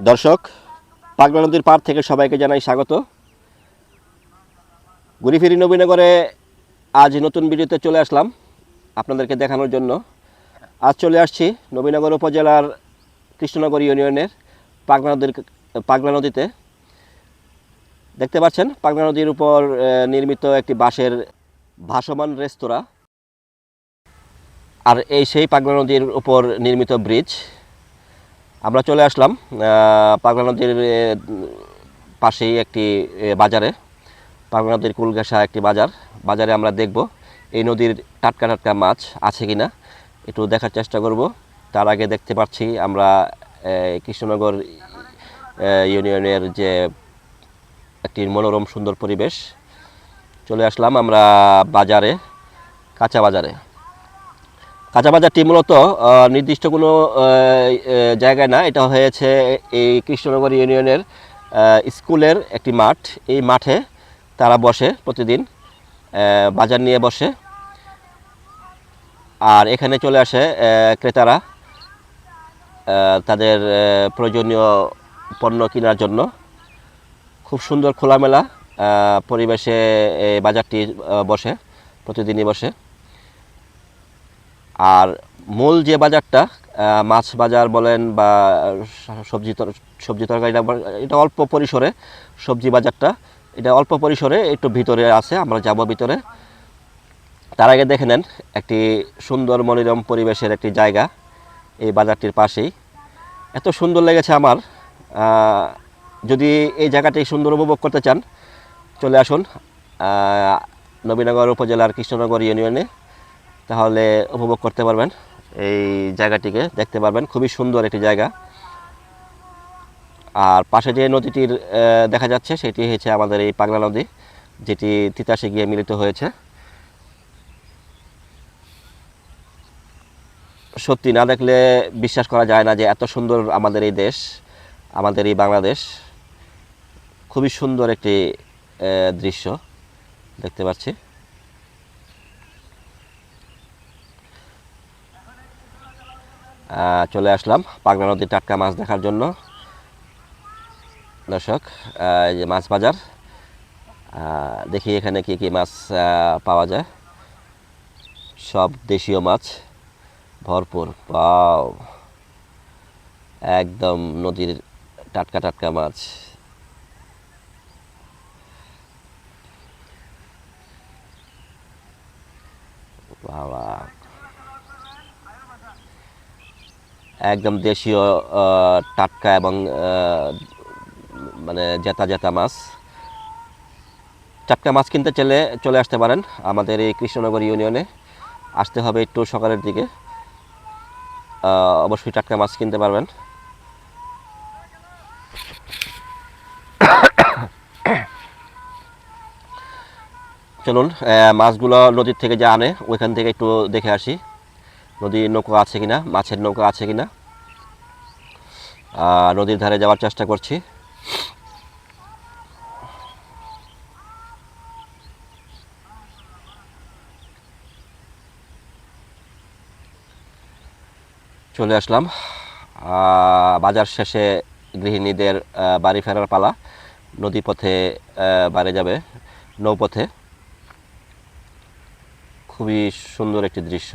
দর্শক, পাগলা নদীর পাড় থেকে সবাইকে জানাই স্বাগত। ঘুরিফিরি নবীনগরে আজ নতুন ভিডিওতে চলে আসলাম আপনাদেরকে দেখানোর জন্য। আজ চলে আসছি নবীনগর উপজেলার কৃষ্ণনগর ইউনিয়নের পাগলা নদীতে। দেখতে পাচ্ছেন পাগলা নদীর উপর নির্মিত একটি বাঁশের ভাসমান রেস্তোরাঁ, আর সেই পাগলা নদীর উপর নির্মিত ব্রিজ। আমরা চলে আসলাম পাগলা নদীর পাশেই একটি বাজারে, পাগলা নদীর কুল ঘেঁষা একটি বাজারে আমরা দেখব এই নদীর টাটকা টাটকা মাছ আছে কিনা, একটু দেখার চেষ্টা করব। তার আগে দেখতে পাচ্ছি আমরা কৃষ্ণনগর ইউনিয়নের যে একটি মনোরম সুন্দর পরিবেশ। চলে আসলাম আমরা বাজারে, কাঁচা বাজারটি মূলত নির্দিষ্ট কোনো জায়গায় না, এটা হয়েছে এই কৃষ্ণনগর ইউনিয়নের স্কুলের একটি মাঠ। এই মাঠে তারা বসে, প্রতিদিন বাজার নিয়ে বসে, আর এখানে চলে আসে ক্রেতারা তাদের প্রয়োজনীয় পণ্য কেনার জন্য। খুব সুন্দর খোলামেলা পরিবেশে এই বাজারটি বসে, প্রতিদিনই বসে। আর মূল যে বাজারটা, মাছ বাজার বলেন বা সবজি তরকারি, এটা অল্প পরিসরে সবজি বাজারটা, এটা অল্প পরিসরে একটু ভিতরে আছে, আমরা যাব ভিতরে। তার আগে দেখে নেন একটি সুন্দর মনোরম পরিবেশের একটি জায়গা এই বাজারটির পাশেই। এত সুন্দর লেগেছে আমার। যদি এই জায়গাটি সুন্দর উপভোগ করতে চান, চলে আসুন নবীনগর উপজেলার কৃষ্ণনগর ইউনিয়নে, তাহলে উপভোগ করতে পারবেন, এই জায়গাটিকে দেখতে পারবেন। খুবই সুন্দর একটি জায়গা। আর পাশে যে নদীটির দেখা যাচ্ছে সেটি হচ্ছে আমাদের এই পাগলা নদী, যেটি তিতাসে গিয়ে মিলিত হয়েছে। সত্যি না দেখলে বিশ্বাস করা যায় না যে এত সুন্দর আমাদের এই দেশ, আমাদের এই বাংলাদেশ। খুবই সুন্দর একটি দৃশ্য দেখতে পাচ্ছি। চলে আসলাম পাগলা নদীর টাটকা মাছ দেখার জন্য। দর্শক, এই যে মাছ বাজার, দেখি এখানে কি কি মাছ পাওয়া যায়। সব দেশীয় মাছ ভরপুর, পাও একদম নদীর টাটকা টাটকা মাছ। বাবা, একদম দেশীয় টাটকা এবং মানে জেতা জেতা মাছ। টাটকা মাছ কিনতে চাইলে চলে আসতে পারেন আমাদের এই কৃষ্ণনগর ইউনিয়নে। আসতে হবে একটু সকালের দিকে, অবশ্যই টাটকা মাছ কিনতে পারবেন। চলুন মাছগুলো নদীর থেকে যে আনে ওইখান থেকে একটু দেখে আসি, নদীর নৌকা আছে কিনা, মাছের নৌকা আছে কিনা। নদীর ধারে যাওয়ার চেষ্টা করছি। চলে আসলাম বাজার শেষে, গৃহিণীদের বাড়ি ফেরার পালা। নদী পথে বাড়ি যাবে, নৌপথে। খুবই সুন্দর একটি দৃশ্য।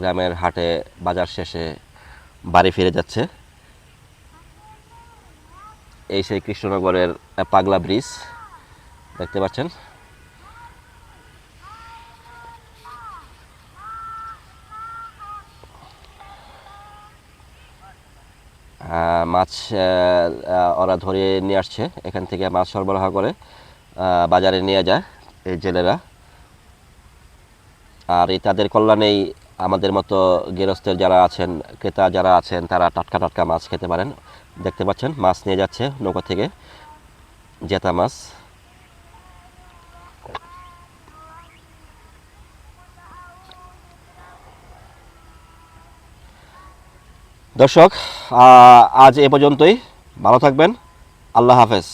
গ্রামের হাটে বাজার শেষে বাড়ি ফিরে যাচ্ছে। এই সেই কৃষ্ণনগরের পাগলা ব্রিজ দেখতে পাচ্ছেন। মাছ ওরা ধরে নিয়ে আসছে, এখান থেকে মাছ সরবরাহ করে বাজারে নিয়ে যায় এই জেলেরা। আর এই তাদের কল্যাণেই আমাদের মতো গৃহস্থের যারা আছেন, ক্রেতা যারা আছেন, তারা টাটকা টাটকা মাছ খেতে পারেন। দেখতে পাচ্ছেন মাছ নিয়ে যাচ্ছে নৌকা থেকে, জেতা মাছ। দর্শক, আজ এ পর্যন্তই। ভালো থাকবেন। আল্লাহ হাফেজ।